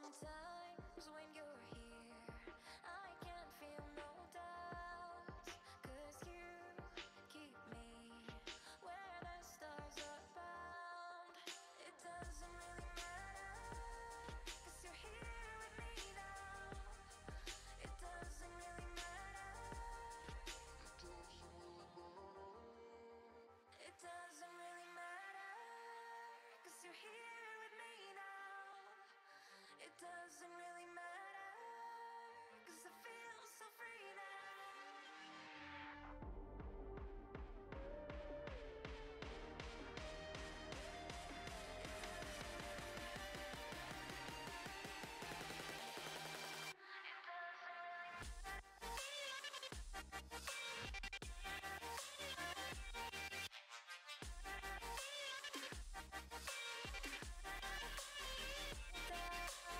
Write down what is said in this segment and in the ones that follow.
Sometimes when you're here, I can't feel no doubts, 'cause you keep me where the stars are bound. It doesn't really matter, 'cause you're here with me now. It doesn't really matter. It doesn't really matter, 'cause you're here with me now. It doesn't really matter, 'cause I feel so free now. Sometimes I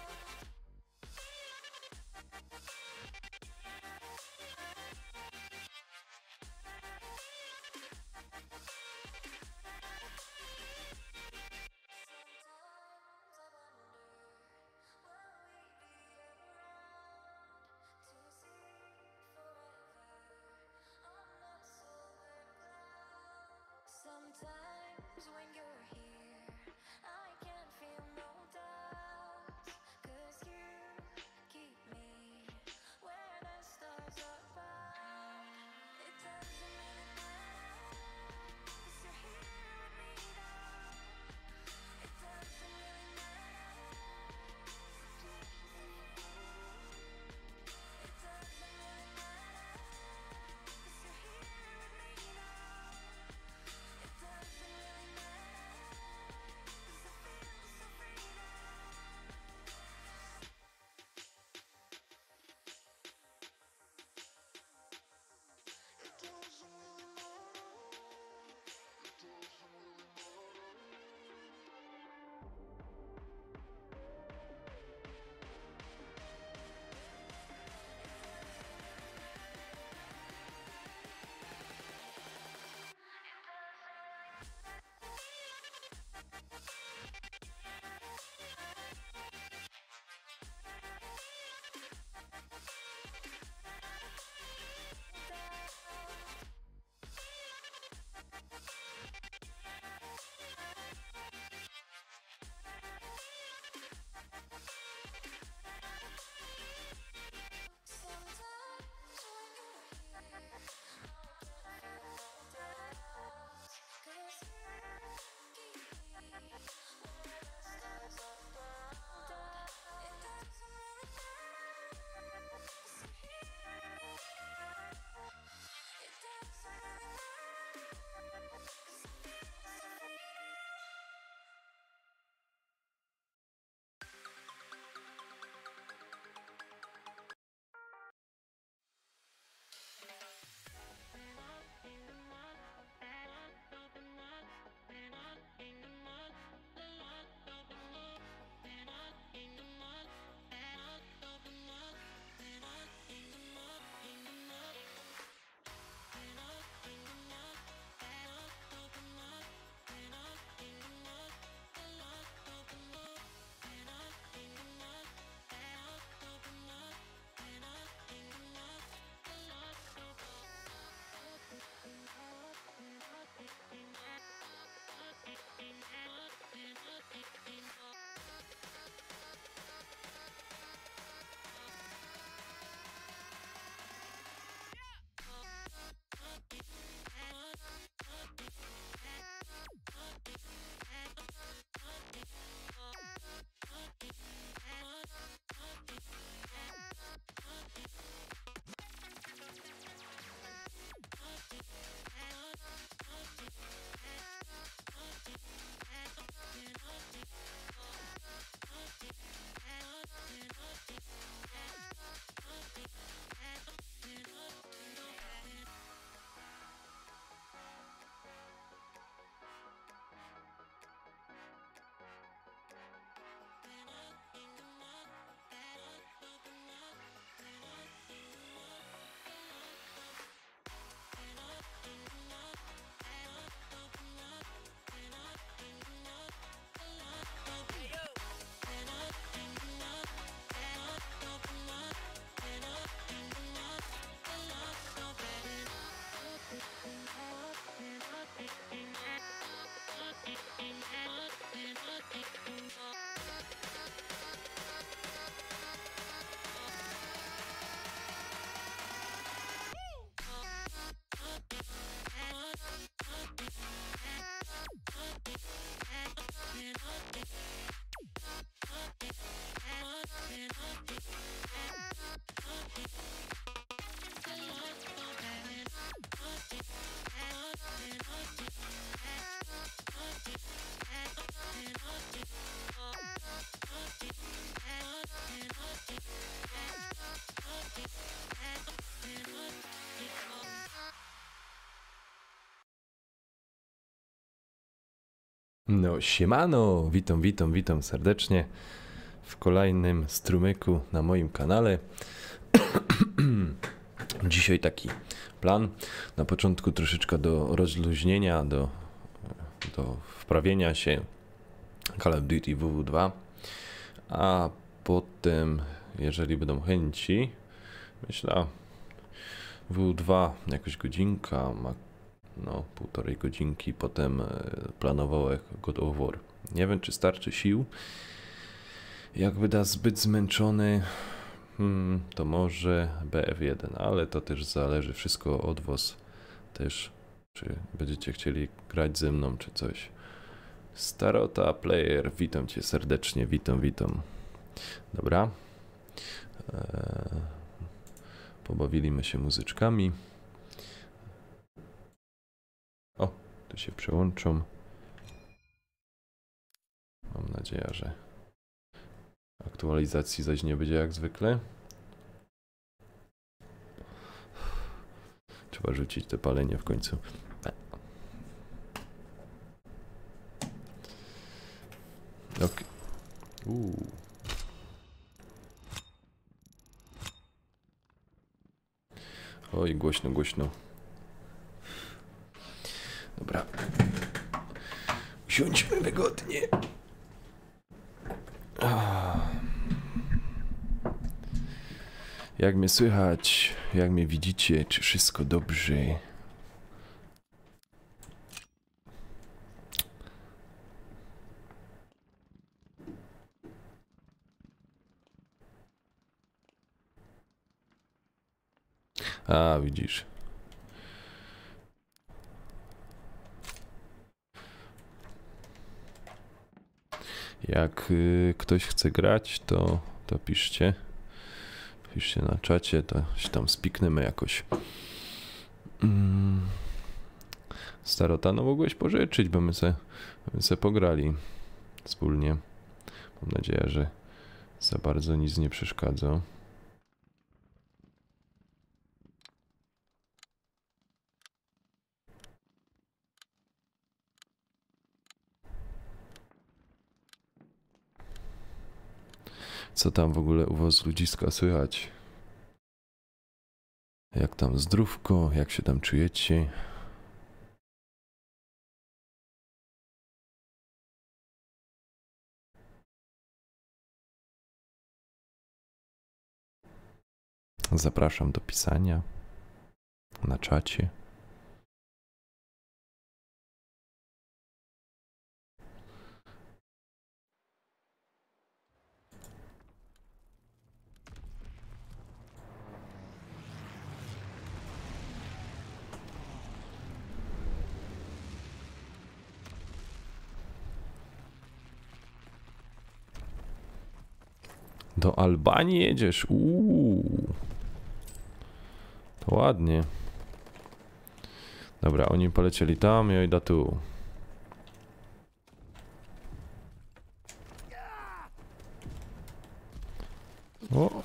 wonder, will we be around to see forever on the solar cloud? Sometimes when you're here, I can't feel no doubts, 'cause you keep me where the stars are bound. It doesn't really matter, 'cause you're here with me now. It doesn't really matter. It doesn't really matter, 'cause you're here with me now. It doesn't really matter. No siemano, witam serdecznie w kolejnym strumyku na moim kanale. Dzisiaj taki plan, na początku troszeczkę do rozluźnienia, do wprawienia się Call of Duty WW2, a potem, jeżeli będą chęci, myślę, WW2 jakoś godzinka, no półtorej godzinki, potem planowałem God of War. Nie wiem, czy starczy sił. Jak będę zbyt zmęczony, to może BF1, ale to też zależy wszystko od was też, czy będziecie chcieli grać ze mną, czy coś. Starota Player, witam cię serdecznie, witam. Dobra. Pobawiliśmy się muzyczkami. O, tu się przełączą. Mam nadzieję, że aktualizacji zaś nie będzie jak zwykle. Trzeba rzucić te palenie w końcu. Ok. Oj, głośno. Dobra. Usiądźmy wygodnie. Jak mnie słychać? Jak mnie widzicie? Czy wszystko dobrze? A, widzisz. Jak ktoś chce grać, to piszcie. Piszcie na czacie, to się tam spikniemy jakoś. Starota, no mogłeś pożyczyć, bo my se pograli wspólnie. Mam nadzieję, że za bardzo nic nie przeszkadza. Co tam w ogóle u was ludziska słychać? Jak tam zdrówko? Jak się tam czujecie? Zapraszam do pisania na czacie. Do Albanii jedziesz? To ładnie. Dobra, oni polecieli tam, ja idę tu. O,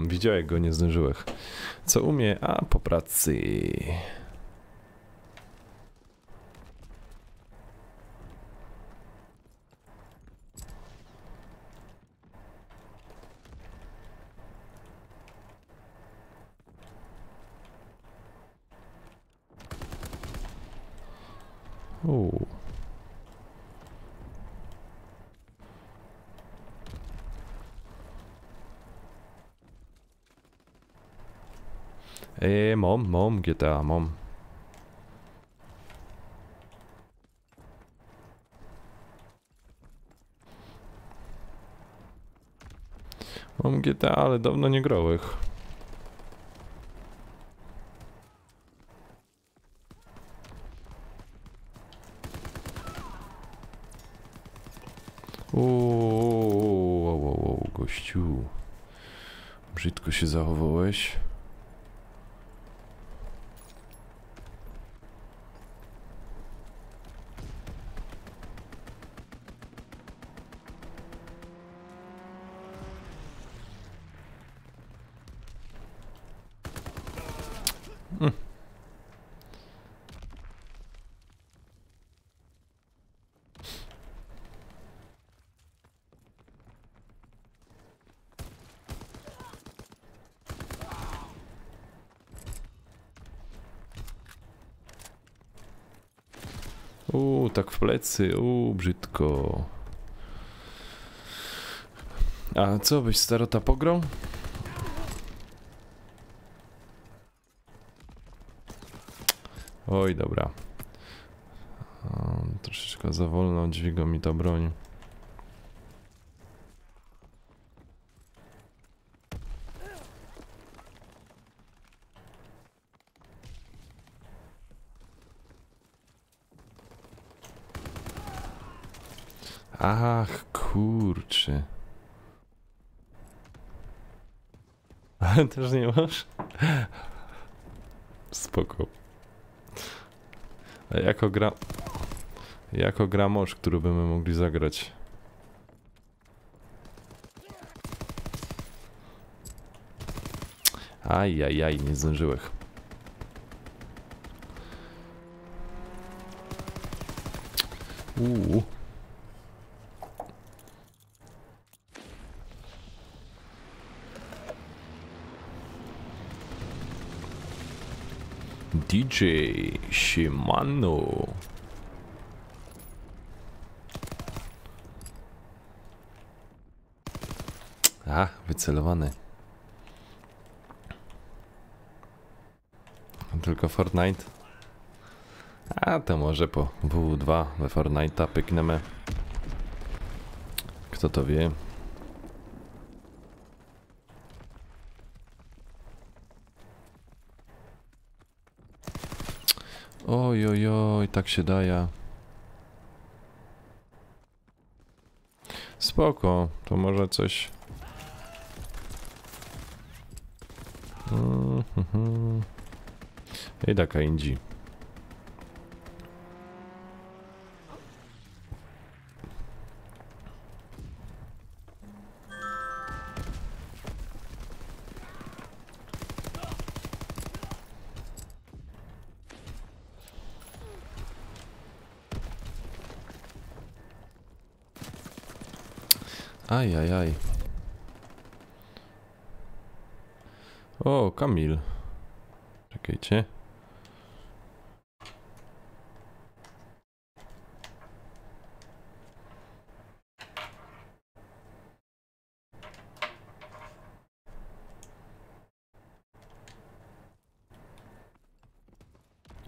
widziałem go, nie zdążyłem. Co umie? A, po pracy. Mam GTA, mam. Mam GTA, ale dawno nie grałych. Gościu. Brzydko się zachowałeś. Tak w plecy, brzydko. A co, byś starota pograł? Oj, dobra. Troszeczkę za wolno dźwiga mi ta broń. Ach, kurczę. Ale też nie masz? Spoko. A jako gramosz, który byśmy mogli zagrać. Ajajaj, nie zdążyłeś. DJ Shimano. Wycelowany. Tylko Fortnite. To może po WW2 we Fortnite'a pyknemy. Kto to wie? Oj, tak się daje. Spoko, to może coś... I taka indzi. Ajajaj. O, Kamil. Czekajcie.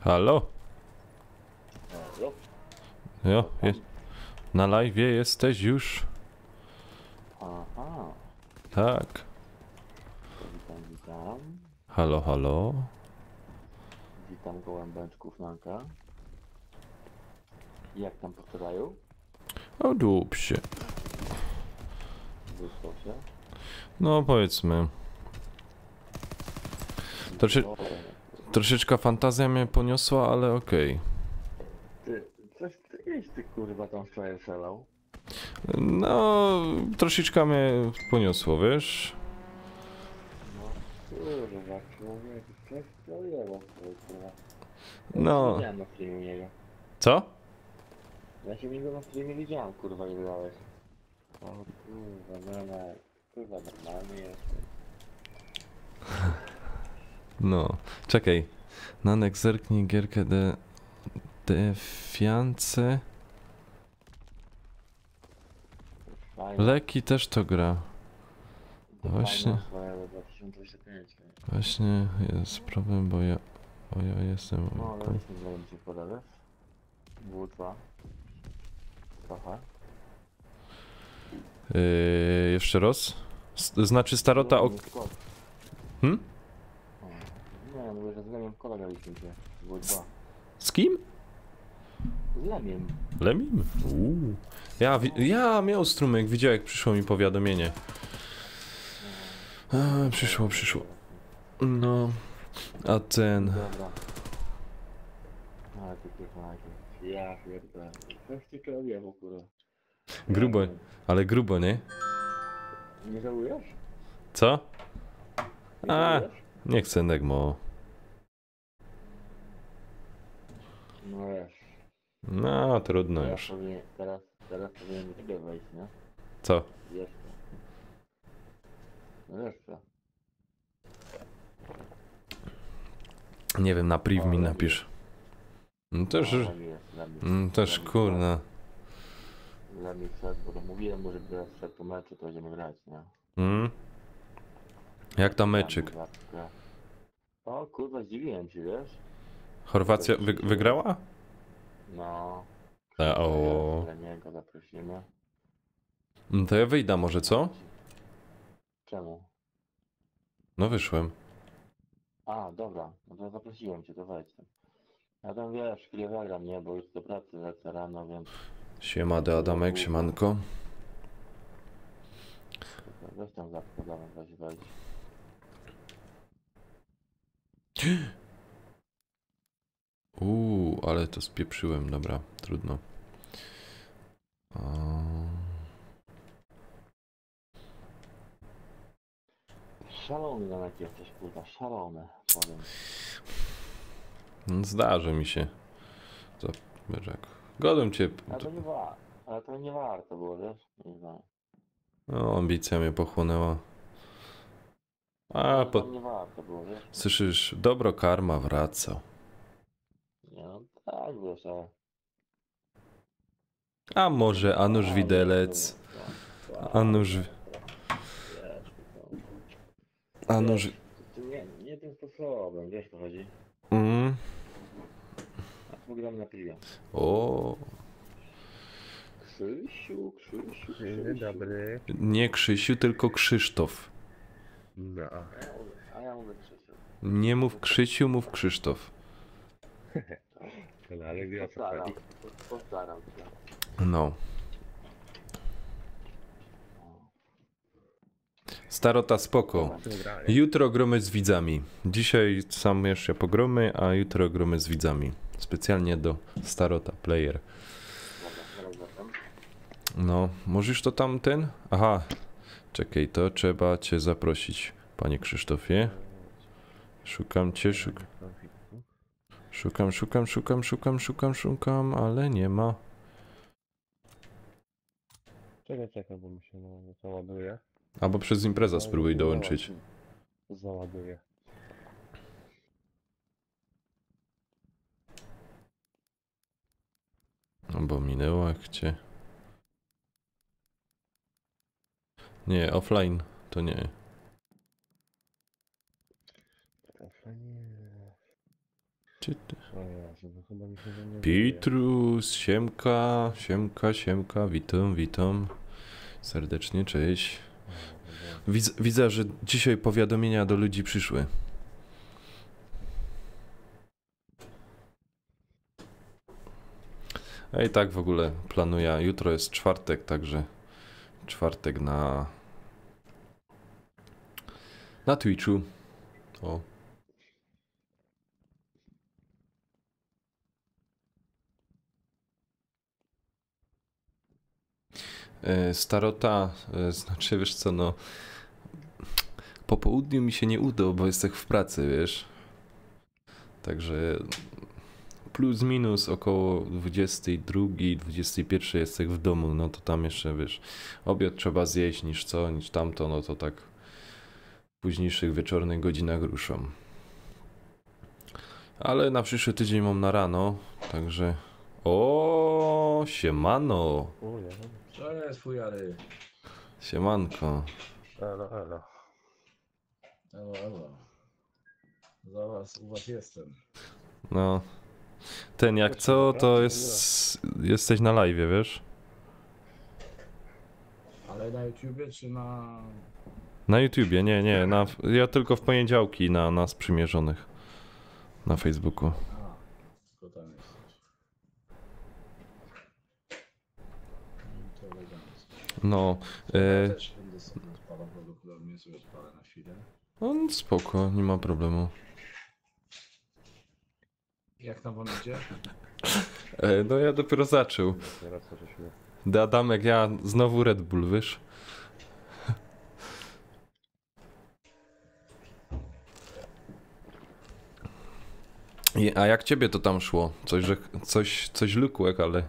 Halo? Jo, jest. Na live jesteś już? Aha, Tak. witam. Halo, halo. Witam gołębeczków Nanka. Jak tam po wczoraju? O dupsie. Wyspał się? No powiedzmy. Troszeczkę fantazja mnie poniosła, ale okej. Ty kurwa tam wczoraj szalał? No, troszeczkę mnie poniosło, wiesz? No kurwa, człowiek, coś to jeba kurwa. No. Widziałem na streamie niego. Co? Ja się niego na streamie widziałem, kurwa, ile dałeś. O kurwa, kurwa, normalny jesteś. No, czekaj. Nanek, zerknij gierkę Defiance. Fajnie. Leki też to gra. Właśnie. Fajna 2025. Właśnie jest problem, bo ja jestem... No, ale nie wiem, ci podawiesz. W2. Trochę. Jeszcze raz? Znaczy starota o... Hmm? Nie, mówię, że z Lemiem kolega liczył się. W2. Z kim? Z Lemiem. Lemim? Ja miał strumyk, widział jak przyszło mi powiadomienie. Przyszło. No, a ten... Dobra. Ale ty kurwa, ja pierdolę. Coś ci robię w ogóle. Grubo, ale grubo, nie? Nie żałujesz? Co? Nie żałujesz? Nie chcę Negmo. No wiesz. No, trudno już. Teraz powinien do ciebie wejść, nie? Co? Jeszcze. No jeszcze. Nie wiem, na priv mi napisz. No też, też Lemi kurna. Lemi wszedł, bo to mówiłem mu, że teraz wszedł po meczu, to będziemy grać, nie? Mm. Jak tam meczyk? Tam zawsze. O kurwa, zdziwiłem się, wiesz? Chorwacja wygrała? No. O. Lemiego zaprosimy. No to ja wyjdę może, co? Czemu? No wyszłem. A, dobra, no to zaprosiłem cię, to wejdź tam. Ja tam wiesz, chwilę zagram, nie, bo już do pracy lecę rano, więc Siema de Adamek, siemanko. weź tam zapodamy, weź. Ale to spieprzyłem, dobra, trudno. Szalony Danek jesteś, kurwa, szalony, powiem. No, zdarzy mi się. To, wiesz jak. Godą cię. Ale to nie warto było, wiesz? Nie znam. No, ambicja mnie pochłonęła. A, To nie warto było, wiesz? słyszysz, dobro karma wraca. Nie no, tak wiesz, ale... A może Anusz Widelec. Anusz... Anusz... To nie tym sposobem, wiesz co chodzi? Mm. A pogramy na piwie. O, Krzysiu. Dzień dobry. nie Krzysiu, tylko Krzysztof. No. A ja mówię Krzysiu. Nie mów Krzysiu, mów Krzysztof. No, ale wie o co chodzi. Postaram się. No. Starota spoko. Wygrali. Jutro gromy z widzami. Dzisiaj sam jeszcze pogromy, a jutro gromy z widzami. Specjalnie do Starota Player. Dobra, zapraszam. No, możesz to tamten? Aha, czekaj, to trzeba cię zaprosić, panie Krzysztofie. Szukam cię, szukam, ale nie ma. Czekaj, bo mi się załaduje. Albo przez impreza spróbuj dołączyć. Załaduje. No bo minęło jak cię. Nie, offline to nie. Czy ty? O Jezu, to chyba mi się nie Pitrus, siemka, witam. Serdecznie, cześć. Widzę, że dzisiaj powiadomienia do ludzi przyszły. A i tak w ogóle planuję, jutro jest czwartek, także czwartek na Twitchu. O. Starota, znaczy wiesz co, no po południu mi się nie udało, bo jestem w pracy, wiesz. Także plus minus około 22, 21 jestem w domu, no to tam jeszcze wiesz, obiad trzeba zjeść niż tamto, no to tak w późniejszych wieczornych godzinach ruszam. Ale na przyszły tydzień mam na rano, także o, siemano. To jest fujary. Siemanko. Elo. Elo. U was jestem. No. Ten jak co, to jesteś na live, wiesz? Ale na YouTubie czy na... Na YouTubie, nie, ja tylko w poniedziałki na nas przymierzonych. Na Facebooku. A, tylko tam jesteś. To elegancko. No, Ja też będę sobie odpalał, prawdopodobnie sobie odpalę na chwilę. no spoko, nie ma problemu. Jak tam wam idzie? No ja dopiero zaczął. Teraz to żeśmy... Adamek, ja znowu Red Bull, wiesz? A jak ciebie to tam szło? Coś lukłek, ale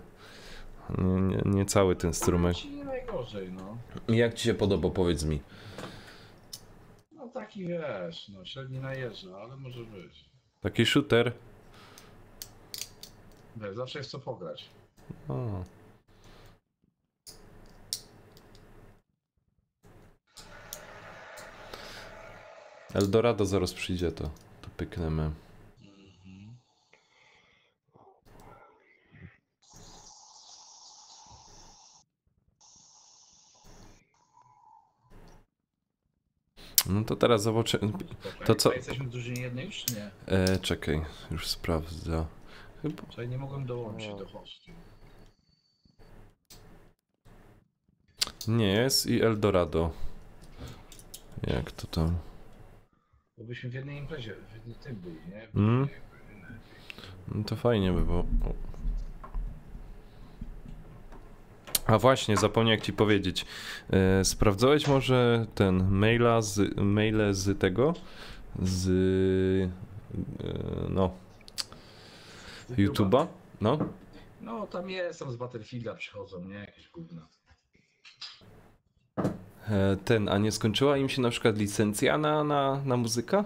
nie cały ten strumek. Ci nie najgorzej, no. Jak ci się podoba, powiedz mi. No taki wiesz, no średni najeżdża, ale może być. Taki shooter? Wiesz, zawsze jest co pograć. O. Eldorado zaraz przyjdzie, to pyknemy. No to teraz zobaczymy. To co? A jesteśmy w drużynie jednej już, czy nie? Czekaj, już sprawdzę. Chyba. Czyli nie mogłem dołączyć do hostu. Nie jest i Eldorado. Jak to tam? Bo byśmy w jednej imprezie, w jednym tym byli, nie? Mm. No to fajnie by było. O. A właśnie, zapomniałem jak ci powiedzieć. Sprawdzałeś może ten maile z tego? Z no YouTube'a? No. No tam jest, tam z Battlefielda przychodzą, nie? Jakieś gówna. A nie skończyła im się na przykład licencja na muzyka?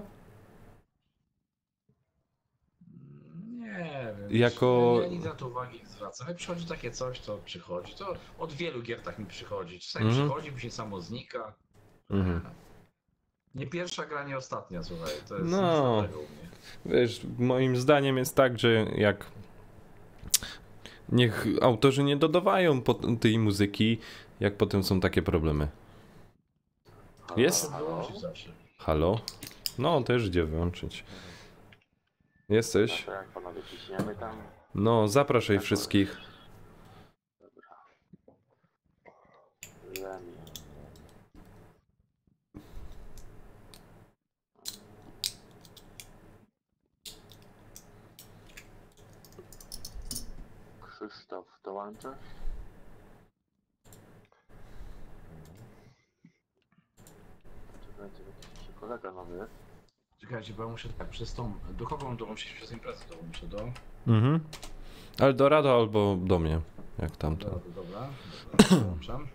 Nie wiem. Jako- Ja nic na to uwagi nie zwracam. Jak przychodzi takie coś, to przychodzi. To od wielu gier tak mi przychodzi. Czasami Mhm. przychodzi, później samo znika. Mhm. Nie pierwsza gra, nie ostatnia, słuchaj. To jest No. nic nowego u mnie. Wiesz, moim zdaniem jest tak, że jak niech autorzy nie dodawają tej muzyki, jak potem są takie problemy. Jest? Wyłączyć zawsze. Halo? No, też gdzie wyłączyć. Jesteś? To jak panowie ciśniemy tam? No, zapraszaj wszystkich. Lemi. Krzysztof, dołączasz? Czekajcie, jakiś kolega nowy jest. Czekajcie, bo ja muszę tak przez tą... Do kogo mam dołączyć przez imprezę? Dołączę do... Mhm. Eldorado albo do mnie, jak tamto. Dobra, dołączam.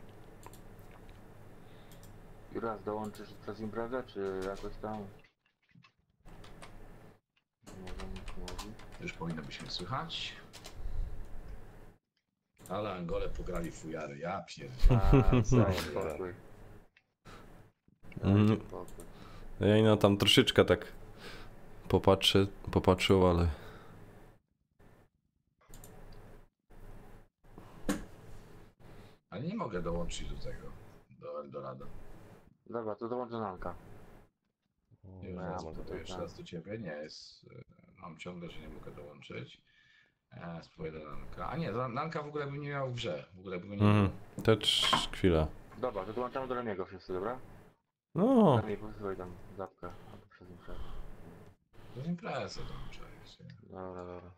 I raz dołączysz przez imprezę, czy jakoś tam? Nie wiem, co mówi. Już powinno być mnie słychać. Ale Angole pograli fujary, ja pierdolę. Daj spokój. Mhm. Daj spokój. Ja no tam troszeczkę tak popatrzył, ale... Ale nie mogę dołączyć do tego, do Eldorado. Dobra, to dołączę Nanka. Już No, raz, może to to jeszcze tak. raz do ciebie, nie jest, mam ciągle, że nie mogę dołączyć. Spróbuję do Nanka. A nie, Nanka w ogóle bym nie miał w grze, w ogóle by go nie Mhm. było. Też chwila. Dobra, to dołączamy do Remiego wszyscy, dobra? No, Remi, posyłaj tam zapkę. Albo przez imprezę. To jest impreza dołączę jeszcze. Dobra, dobra.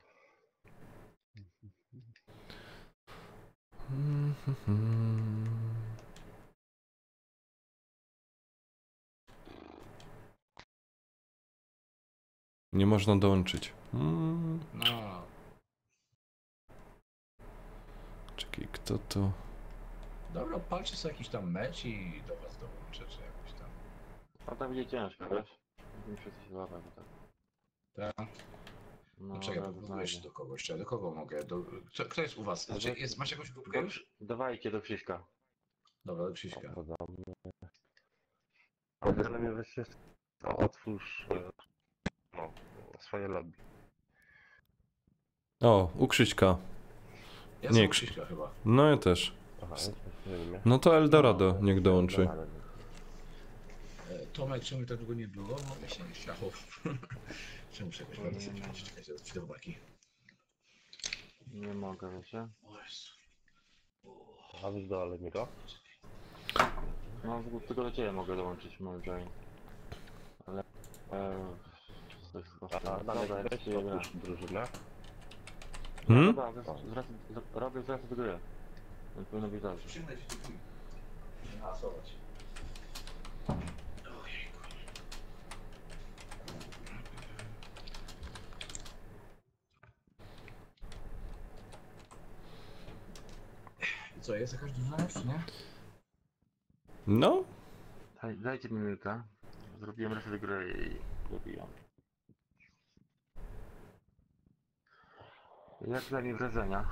nie można dołączyć. No, Czekaj, kto to? dobra, palcie sobie jakiś tam mecz i do was dołączę, czy jakoś tam. A tam będzie ciężko, wiesz? Nie wszyscy się łapać, tak. Tak? No, No czekaj, dobra, próbuję jeszcze znajdę. do kogoś, czy ja do kogo mogę? Kto jest u was? Znaczy, masz jakąś grupkę już? Dawajcie do Krzyśka. Dobra, do Krzyśka. Ale mnie weź jeszcze otwórz swoje lobby. O, u Krzyśka. Ja Nie, nie, Krzyśka chyba. No ja też. Aha, nie wiem. No to Eldorado niech dołączy. Tomek, czemu tak długo nie było? No mi się nie chciało. Czemu muszę jakoś bardzo sobie wziąć? Czekajcie, do chłopaki. Nie mogę, wiecie? O Jezu. A już do Alemiego? No, tylko do ciebie mogę dołączyć, moim zdaniem. Ale... coś A dalej weź otwórz drużynę. Hmm? Dobra, robię zaraz do gry. To powinno być dobrze. Przyjmę ci tu twój. Nie hasować. Ojejku. I co, jest jakaś drużyna już, czy nie? No, Dajcie mi minutę. Zrobiłem reset gry i dobijam. Jak dali wrażenia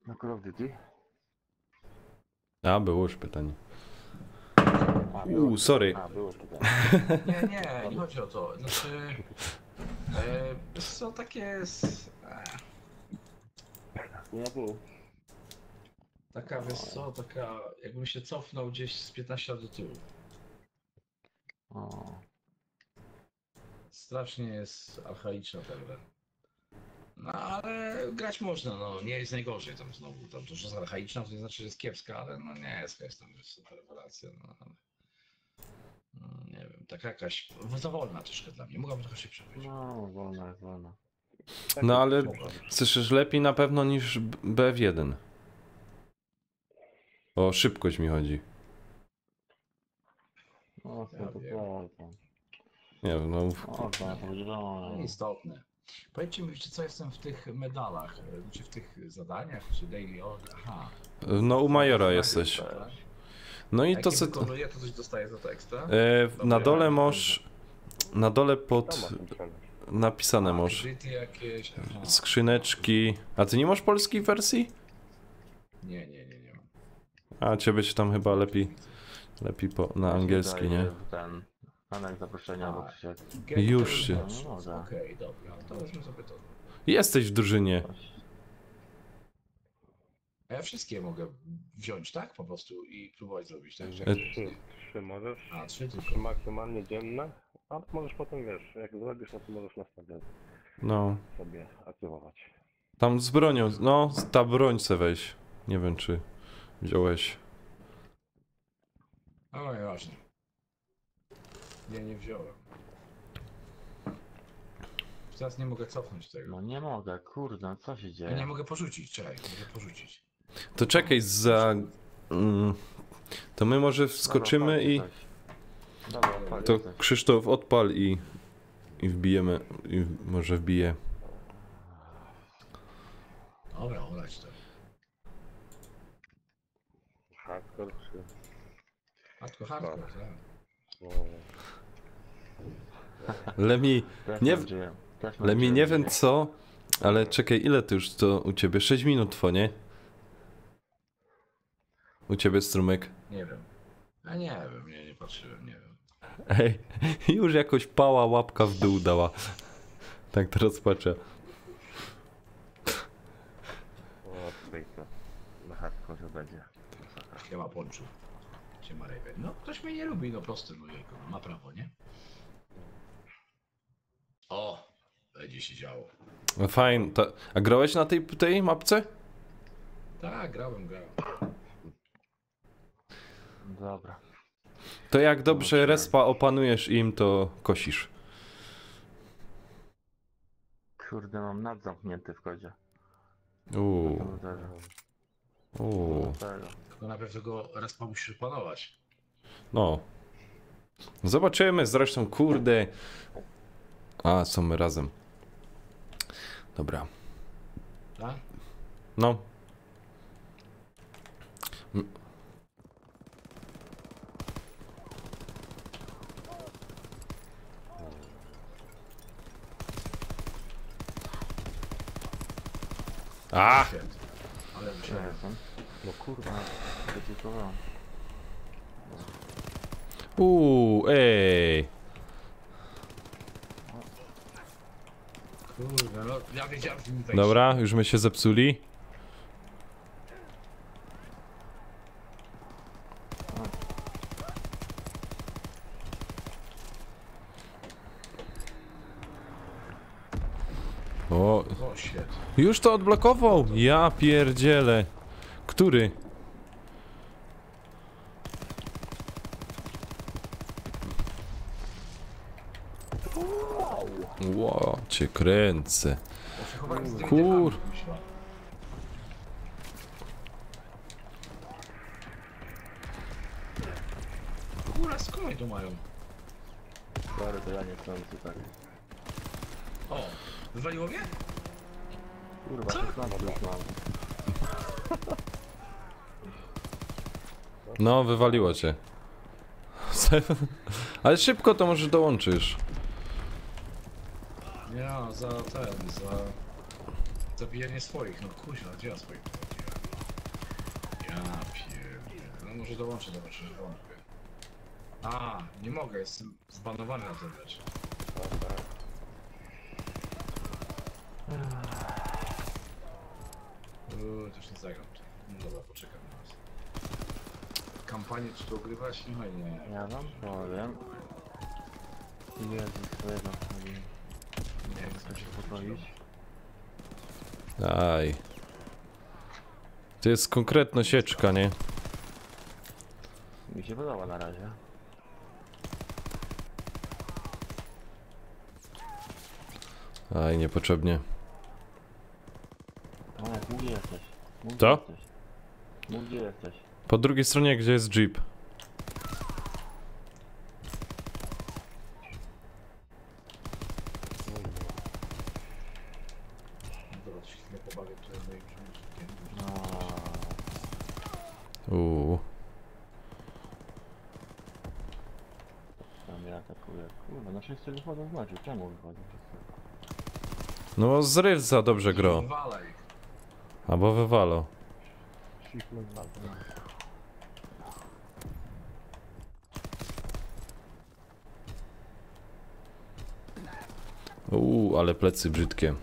na Call of Duty? A, było już pytanie. A, było Sorry. A, było pytanie. Nie chodzi o to. Znaczy, są takie... Pół na pół. Taka, wiesz co, taka, jakbym się cofnął gdzieś z 15 lat do tyłu. O. Strasznie jest archaiczna ta gra. No ale grać można, no nie jest najgorzej tam znowu. Tam to, że jest archaiczna, to nie znaczy, że jest kiepska, ale no nie jest jakaś tam super rewelacja. No, ale, no, nie wiem, taka jakaś za wolna troszkę dla mnie. Mogłabym trochę szybciej być. No, wolna jest wolna. No ale słyszysz lepiej na pewno niż BF1. O szybkość mi chodzi. No, Ja to wiem. prawda. Nie wiem, no. O, to na to No, istotne. Powiedzcie mi, wiecie co jestem w tych medalach, czy w tych zadaniach, czy daily order. Aha. No u Majora jesteś. Tak? No i Jak to je co. wykonuję, to coś dostaję za to ekstra? Na dole masz. Na dole pod. Tam masz napisane. Napisane masz. Akryty jakieś. Aha. Skrzyneczki. A ty nie masz polskiej wersji? Nie mam. A ciebie się tam chyba lepiej na angielski, nie? Ten panek zaproszenia, bo Tak. przyszedł. Już się. No, dobra. Okej, dobra, to wezmę sobie to. Jesteś w drużynie. A ja wszystkie mogę wziąć, tak? Po prostu i próbować zrobić, tak? Że... Trzy możesz. A, 3 tylko. Trzy maksymalnie dzienne. A możesz potem, wiesz, jak zrobisz, no to możesz następnie No. sobie aktywować. Tam z bronią. No, ta broń se weź. Nie wiem czy wziąłeś. O, nieważne. Nie wziąłem. Teraz nie mogę cofnąć tego. No nie mogę, kurde, co się Ja dzieje? nie mogę porzucić, czekaj, mogę porzucić. To czekaj za. To my może wskoczymy i. Dobra, odpal To jesteś. Krzysztof odpal i wbijemy. I może wbije. Dobra, olać to. Hardcore czy... Hardcore, tak. No, Lemi. Też nie- mam nadzieję. Też mam Lemi, nadzieję, nie wiem co. Ale czekaj, ile to już to u ciebie? 6 minut trwa, nie? U ciebie strumyk. Nie wiem. A nie wiem, nie patrzyłem, nie wiem. Ej, już jakoś pała łapka w dół dała. Tak teraz patrzę. o, tutaj to na hardcore będzie. Siema Ponczu. Siema Raven. No, ktoś mnie nie lubi, no prosty, no jejku, no, ma prawo, nie? O, będzie się działo. No fajnie. A grałeś na tej mapce? Tak, grałem. Dobra. To jak dobrze Zobaczyłem. respa opanujesz im, to kosisz. Kurde, mam nad zamknięty w kodzie. Uuu. Komputerze. Uuu. Tego. Tylko najpierw tego respa musisz opanować. No. Zobaczymy, zresztą kurde. A, są my razem. Dobra. Tak? No. A! Świetnie. Ale Gdzie myślałem. jestem? No kurwa. Wydziękowałem. Ej. Kurde, no ja wiedziałem, że mi wejść. Dobra, już my się zepsuli. O, O, świetnie. już to odblokował! Ja pierdzielę. Który? Ło, cię kręcę. Ja się chowałem z tymi Kur- dechami, myślałem. Kurwa, skąd oni to mają? Sorry, to ja nie chcący tak. O, wywaliło mnie? Kurwa, 16 już mam. No, wywaliło cię. Ale szybko to może dołączysz. Nie, za ten, za zabijanie swoich, no kuźwa, gdzie ja swoich powodziłem? Ja pierdolę. No może dołączę do waszej wątpię. A, nie mogę, jestem zbanowany na ten mecz. Też nie zagram. No dobra, poczekam na was. Kampanię czy to ogrywać? No nie. Ja wam powiem. Jezus, swojego Nie chcę się uspokoić. Aj. To jest konkretna sieczka, nie? Mi się podoba na razie. Aj, niepotrzebnie. O, gdzie jesteś? Mów, Co? Gdzie jesteś? Mów, gdzie jesteś? Po drugiej stronie, gdzie jest jeep. Dobra, to się chwilę pobawię tutaj moim przemysłem. No, Uuu. tam mnie atakuje. Kurwa, na szczęście wychodzą z meczu. Czemu wychodzą przez to? No zryw za dobrze gro. Walej. Albo wywalo. Shiftment na to. Ale plecy brzydkie.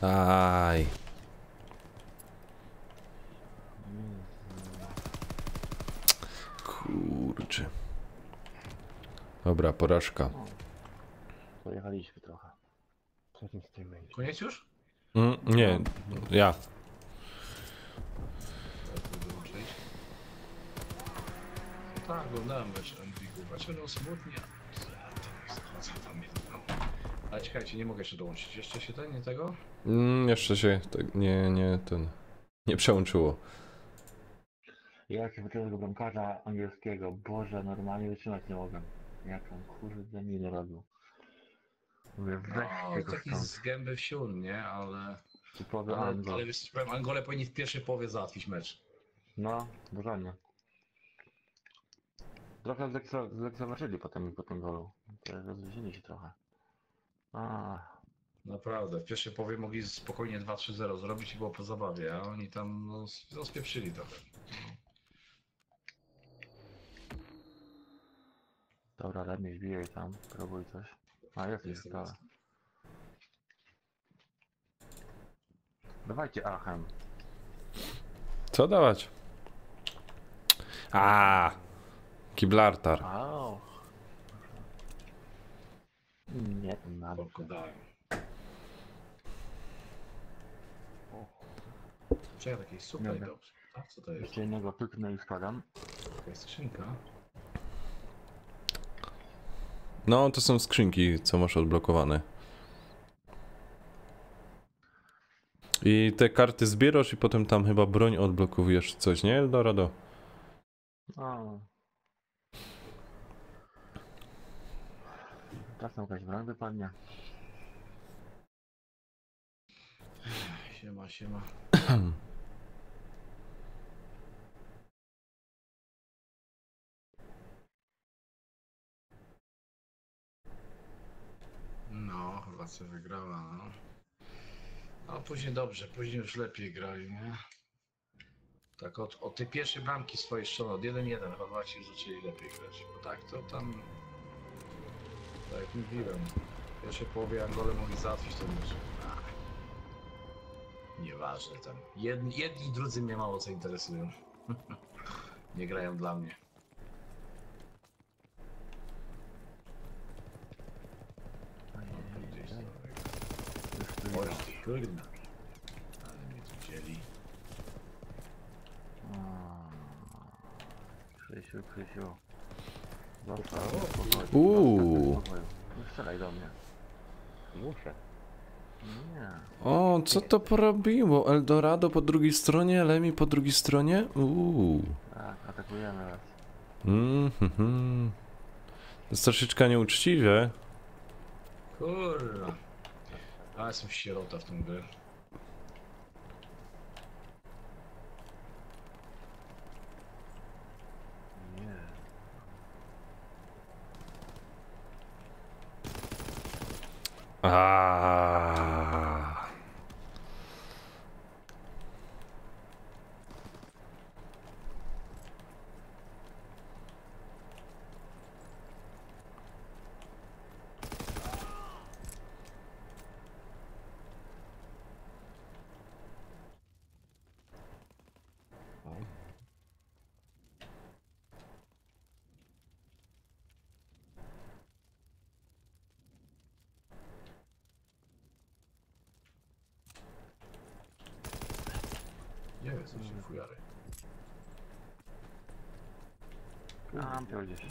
Aj. Kurczę. Dobra, porażka. Pojechaliśmy trochę. Co tym z tym będzie? Koniec już? Nie, ja. Dołączyć. Tak, oglądałem mecz Anglików. A ciągle smutnie. Co tam jest? Ale czekajcie, nie mogę jeszcze dołączyć. Jeszcze się ten, nie tego? Jeszcze się nie przełączyło. Ja się wyczułem tego bramkarza angielskiego. Boże, normalnie wytrzymać nie mogę. Jak on kurde minę robił. Mówię, weź No, tego taki stąd. z gęby wsiun, nie? Ale Typowy Anglo. ale wiesz, powiem, Angole powinni w pierwszej połowie załatwić mecz. No, porządnie. Trochę zlekceważyli po tym golu. Rozwiedzieli się trochę. Naprawdę, w pierwszej połowie mogli spokojnie 2-3-0 zrobić i było po zabawie, a oni tam no spieprzyli trochę. Dobra, lepiej wbijaj tam, próbuj coś. Jest Jest, stale. jest. Dawajcie Achem. Co dawać? Kiblartar. Au. Nie, to na Spoko, dałem. Czekaj, takiej super Dobra. dobrze. Tak, co to jest? Jeszcze innego pyknę i spadam. Jakaś skrzynka. No, to są skrzynki, co masz odblokowane. I te karty zbierasz i potem tam chyba broń odblokowujesz coś, nie, Eldorado? O. Czasem jakaś broń wypadnie. Siema, siema. No, Chorwacja wygrała, no. A później dobrze, później już lepiej grali, nie? Tak od tej pierwszej bramki swojej strony, od 1-1 Chorwaci już zaczęli lepiej grać. Bo tak to tam, tak jak mówiłem, w pierwszej połowie Angole mogli załatwić ten mecz. Nieważne tam. Jedni i drudzy mnie mało co interesują. Nie grają dla mnie. Oj, ty kurna. Ale mnie tu wzięli. Krysiu. Nie strzelaj do mnie. Muszę. Nie. O, co to porobiło? Eldorado po drugiej stronie, Lemi po drugiej stronie? Tak, atakujemy was. To jest troszeczkę nieuczciwie. Kurwa. A jestem sierota w tą grę. Aaaa. Nie wiem, co się fujary. Tam to gdzieś.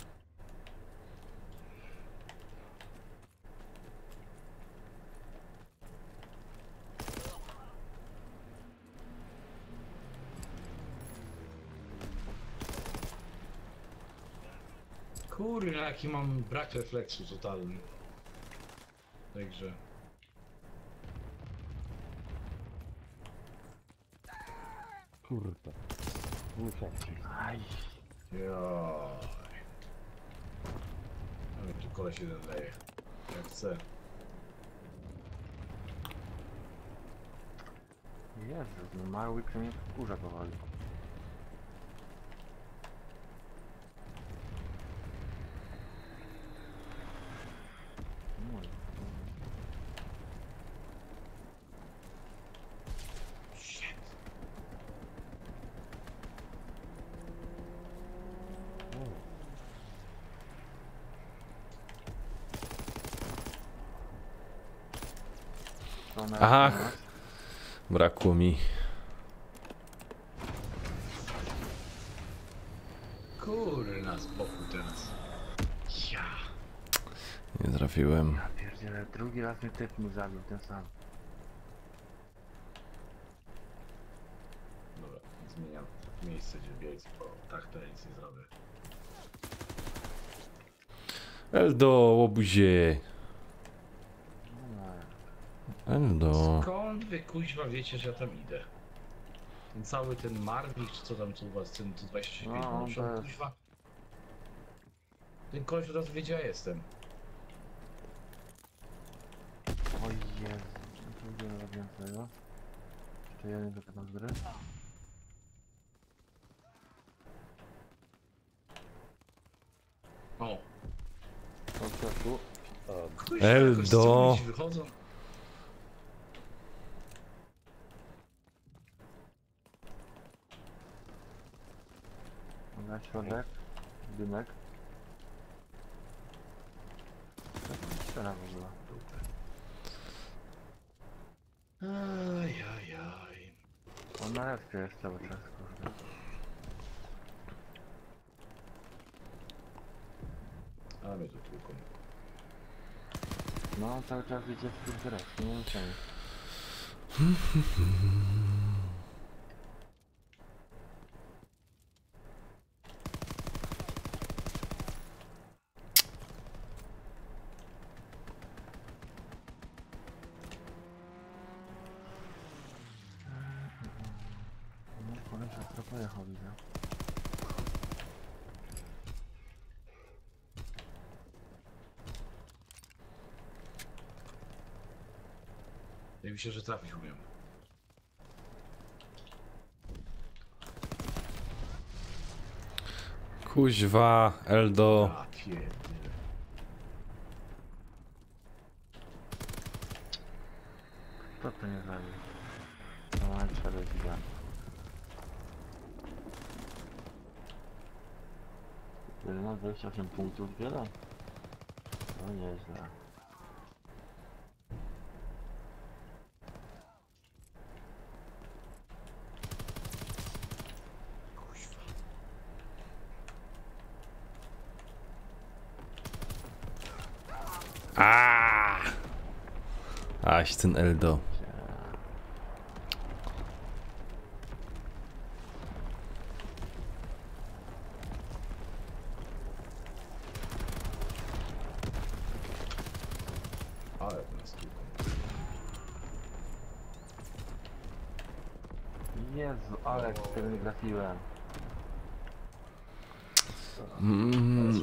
Kurwa, jaki mam brak refleksu totalny. W tej grze. Kurde. Muszę ci. Aj. Jaj. No i tu koleś jeden leje. Jak chce. Jezus, no mały łyk mnie wkurza powoli. Mój. Shit. To na Ach. Brakło mi. Kurna, spokój teraz. Ja. Nie trafiłem. Ja pierdzielę, drugi raz mnie typ mi zabił, ten sam. Dobra, zmieniam miejsce, gdzie biec, bo tak to ja nic nie zrobię. Eldo, łobuzie. No, Eldo. Skąd wy kuźwa wiecie, że ja tam idę? Ten cały ten Marwik, czy co tam tu u was, ten tu 25, No, no, to jest- kuźwa. Ten koleś od razu wie, gdzie ja jestem. o Jezu, tu wiele robiłem tego. Jeszcze jeden wypadł z gry. O, To tu. kuźwa, Eldo. jakoś z tyłu gdzieś wychodzą. Na środek. Dymek. Co to strzela w ogóle? Ajajaj. On na respie jest cały czas, kurde. A mnie tu tłuką. No, on cały czas idzie w kurde rest, nie wiem czemu. No, koleś ostro pojechał, widzę. Ja mi się, że trafić umiem. Kuźwa, Eldo. Ja pierdolę. Kto to nie zabił? No, ale trzeba widziałem. Ma 28 punktów wiele? No nieźle. Kuźwa. Aś ten Eldo. Ale nas tłuką. Jezu, Alek, który nie trafiłem. Mm.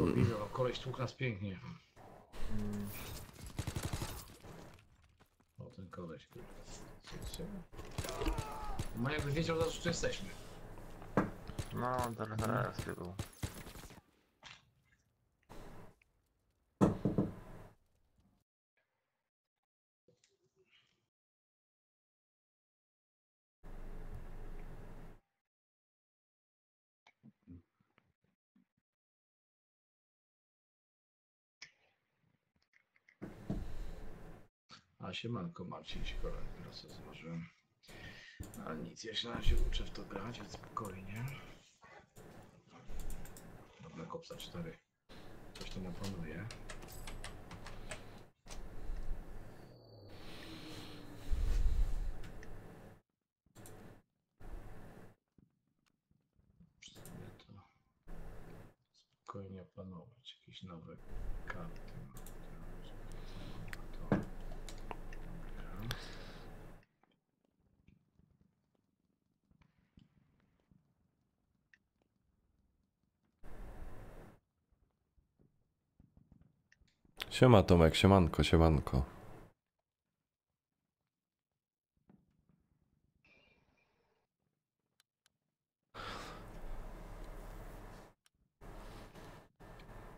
Koleś tłukł nas pięknie. Mm. koleś. No jakby wiedział, że tu jesteśmy. No, teraz był. A siemanko Marcin się kolej, teraz sobie złożyłem. Ale nic, ja się na razie uczę w to grać, więc spokojnie. Dobra, Kopsa 4. Coś to napanuje. Sobie to spokojnie opanować. Jakieś nowe karty. To. Dobra. Siema Tomek, siemanko, siemanko.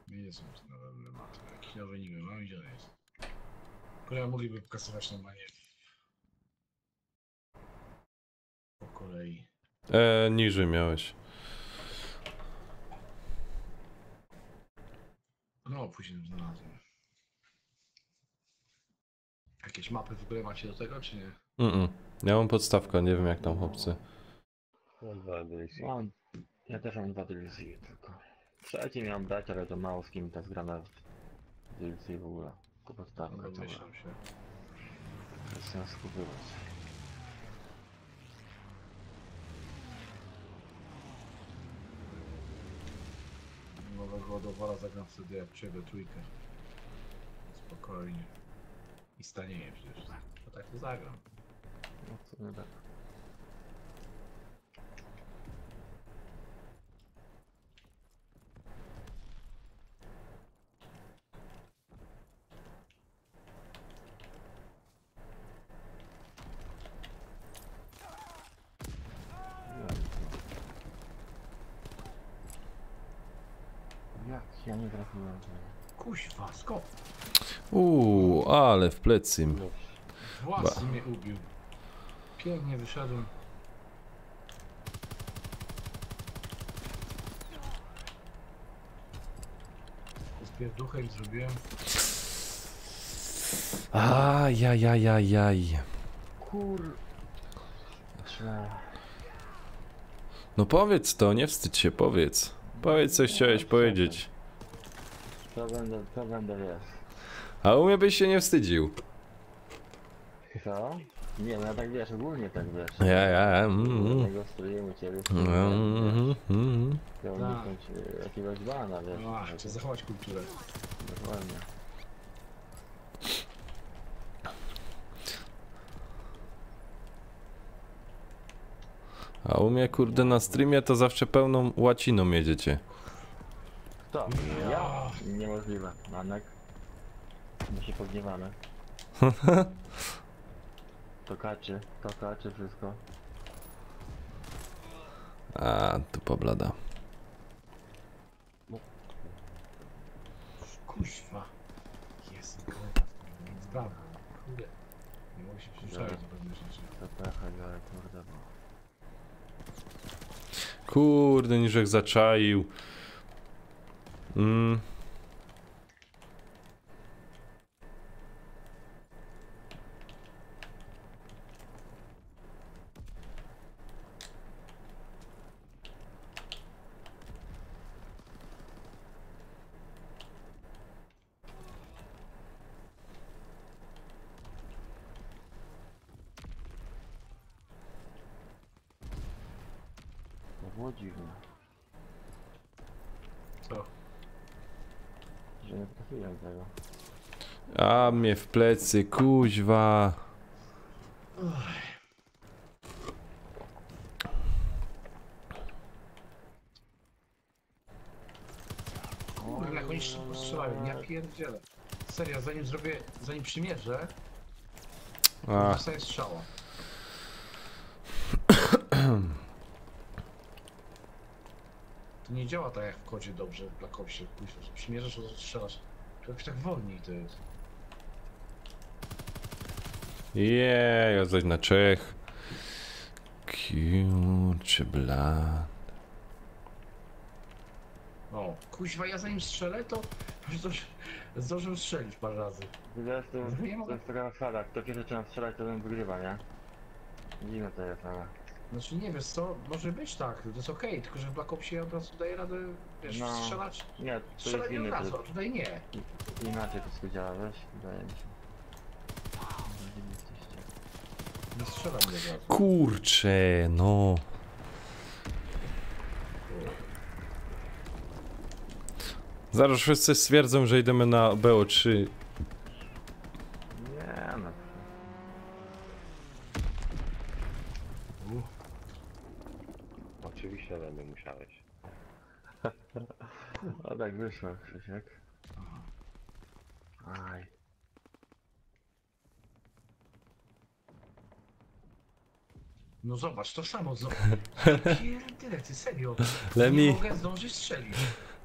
Nie są to nowe emblematy. Jakiś nowy niby mam, gdzie on jest? Które mogliby kasować normalnie po kolei. Niżej miałeś. No, później znalazłem. Jakieś mapy w ogóle macie do tego, czy nie? Ja mam podstawkę, nie wiem jak tam chłopcy. Mam 2 DLC. Ja też mam 2 DLC tylko. Trzeci miałem brać, ale to mało z kim ta zgrana w DLC w ogóle. To podstawka cała. Domyślam się. Bez sensu kupować. Nowego dowora zagram wtedy jak ciebie trójkę. Spokojnie. I stanieje przecież. To tak to zagram. No co nie tak. Jak ja nie trafiłem. Kuźwa, skop! Ale w plecy. Własny mnie ubił. Pięknie wyszedłem. Z pierduchem zrobiłem. Ajajajajaj. Kur... No powiedz to, nie wstydź się, powiedz. Powiedz coś chciałeś powiedzieć. Co będę wiesz? A u mnie byś się nie wstydził. Co? Nie, no ja tak wiesz, ogólnie tak wiesz. Tego stoję u ciebie. Chciał Tak. uniknąć jakiegoś bana, wiesz. No, chcę zachować kulturę. Dokładnie. A u mnie kurde na streamie to zawsze pełną łaciną jedziecie. Kto? Ja? Niemożliwe. Manek. My się pogniewamy. To kaczy wszystko. A, tu poblada. Kuźwa. Jest kurwa. Brawo. Kurde. Nie mogę się przyzwyczaić do pewnych rzeczy. To pecha, ale kurde, bo... Kurde, niżek zaczaił. To było dziwne, Co? że nie trafiłem tego. A mnie w plecy, kuźwa. Kurde, jak oni szybko strzelają. Ja pierdzielę. Serio, zanim przymierzę, A, Dostaję strzała. To nie działa tak jak w kodzie dobrze w Black Opsie. Przymierzasz, to strzelasz. To jakoś tak wolniej to jest. jej, zaś na Czech. Kurczę, bla. O, kuźwa, ja zanim strzelę, to zdążę strzelić parę razy. Wiesz, Nie to mogę. jest taka zasada, kto pierwszy zaczyna strzelać, to ten wygrywa, nie? Dziwne to jest, ale... Znaczy nie wiesz co, może być tak, to jest okej, tylko że w Black Opsie ja od razu daję radę, wiesz, No. strzelać, Nie, to jest strzelać od inny razu, tryb. a tutaj nie. Inaczej to wszystko działa, wiesz? Wydaje mi się. Dziwni jesteście. Nie strzelam od razu. Kurczę, no. Zaraz wszyscy stwierdzą, że idziemy na BO3. Nie no. Oczywiście, że nie musiałeś. O tak wyszło, Krzysiek. Aj. No zobacz, to samo, pierdyle, ty serio, Lemi. nie mogę zdążyć strzelić.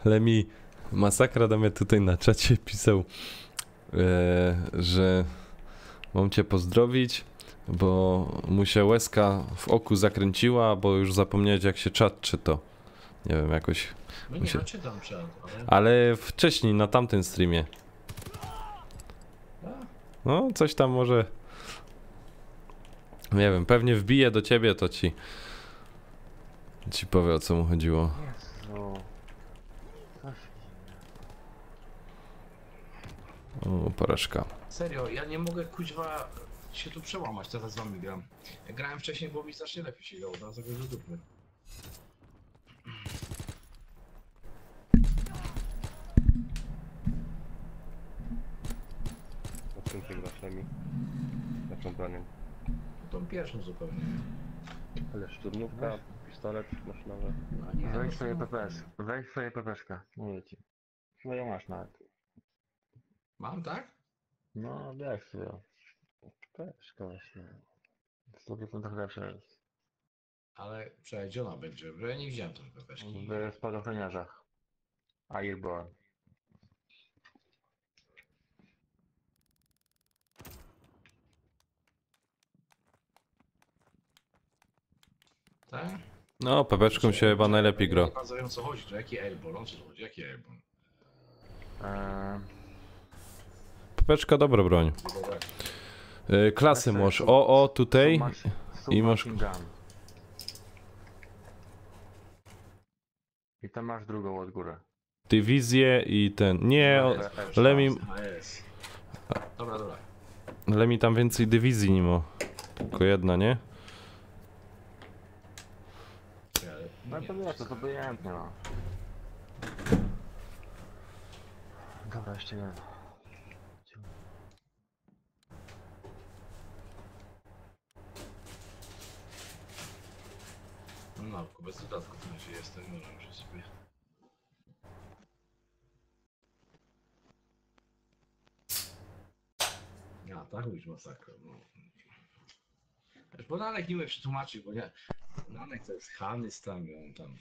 Lemi, masakra do mnie tutaj na czacie pisał, że mam cię pozdrowić, bo mu się łezka w oku zakręciła, bo już zapomniałeś jak się czat czyta. Nie wiem, jakoś... No nie, no czytam przed, ale... Ale wcześniej, na tamtym streamie. A, No, coś tam może... Nie wiem, pewnie wbije do ciebie, to ci powie, o co mu chodziło. Jezu. Coś O, porażka. serio, ja nie mogę kuźwa się tu przełamać, teraz z wami gram. Jak grałem wcześniej, było mi znacznie lepiej się grało, teraz jakoś do dupy. Na czym ty grasz, Lemi? Jaką bronią? Tą pierwszą zupełnie. Ale szturmówka, pistolet maszynowy. No nie, Weź no sobie to- PPS. Weź sobie PPSkę. Mówię ci. Chyba ją masz nawet. Mam, tak? No, wiesz sobie. PPS-ka właśnie. 100% lepsze jest. Ale czekaj, gdzie ona będzie? Bo ja nie widziałem tej PPS-ki. W spadochroniarzach. Airborne. Tak? No, pepeczką się chyba najlepiej gra. Nie bardzo wiem o co chodzi, to jaki Airborne? O co to chodzi? Jaki Airborne? Eee, Pepeczka dobra broń. Tylko tak. Klasy masz. O, tutaj. I masz- Submachine gun. I tam masz drugą od góry. Dywizję i ten... Nie, Lemi, HS. Dobra, dobra. Lemi tam więcej dywizji nie ma. Tylko jedna, nie? No to wiesz, to obojętnie no. Dobra, jeszcze jeden. No, bez dodatku w razie jestem, możemy się sobie... Ja, tak mówisz masakra, no. Wiesz, bo Nanek nie umie przetłumaczyć, bo nie... Nanek to jest Hany tam, on tam...